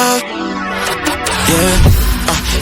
love. Yeah.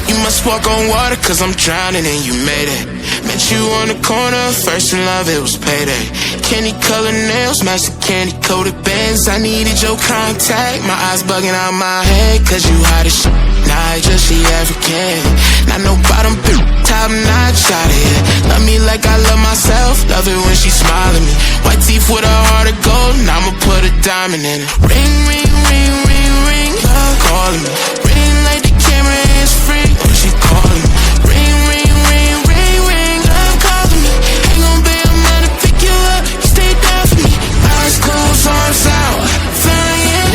You must walk on water cause I'm drowning and you made it. Met you on the corner, first in love, it was payday. Candy colored nails, match the candy coated bands. I needed your contact, my eyes bugging out my head. Cause you hot as shit, nah, just she African. Not no bottom bitch, top notch out of here. Love me like I love myself, love it when she smile at me. White teeth with a heart of gold, and I'ma put a diamond in it. Ring, ring, ring, ring, ring, love calling me. Ring like the camera is free, when she calling me. Ring, ring, ring, ring, ring, love calling me. Ain't gon' be a man to pick you up, you stay down for me. Eyes closed, arms out, flying.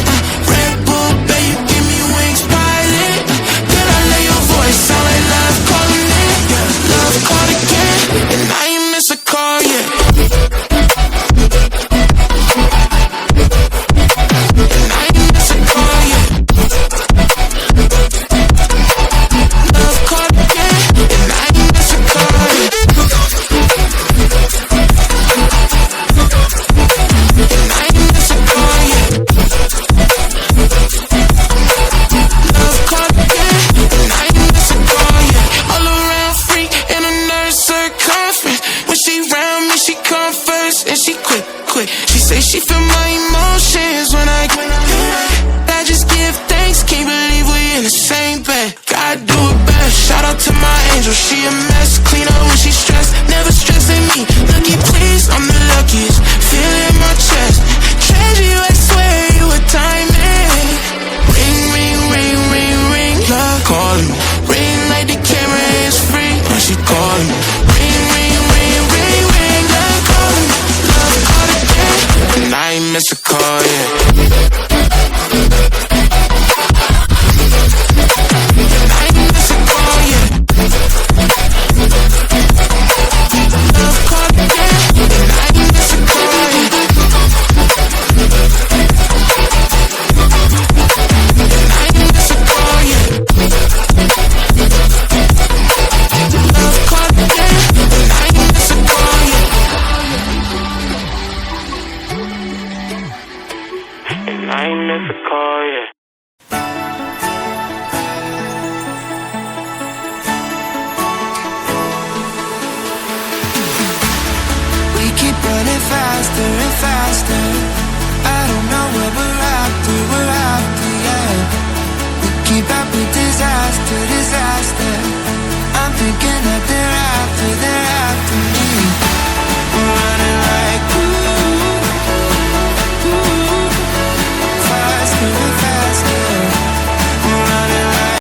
Red Bull, baby, give me wings, pilot. Girl, I lay your voice, sound like love calling it. Love called again, and I ain't miss a call yet. And I ain't miss a call yet. Love called again, and I ain't miss a call yet. And I ain't miss a call yet. Love called again, and I ain't miss a call yet. All around free in a nurse circumference. When she round me, she come first, and she quick. She say she feel my emotions when I just give thanks, can't believe we in the same bed. God do it best, shout out to my angel, she a mess. Clean up when she stressed, never stressing me. Lucky please, I'm the luckiest, feel it in my chest. Treasure you, I swear you a diamond. Ring, ring, ring, ring, ring, love calling me. Ring like the camera is free, when she calling me. Ring, ring, ring, ring, ring, love calling me. Love call again, and I ain't miss a call yet. And I ain't miss a call yet. Love call again, and I ain't miss a call yet. And I ain't miss a call yet. Love call again, and I ain't miss a call yet. And I ain't miss a call yet. We keep running faster and faster. I don't know what we're after, yeah. We keep up with disaster. I'm thinking that they're after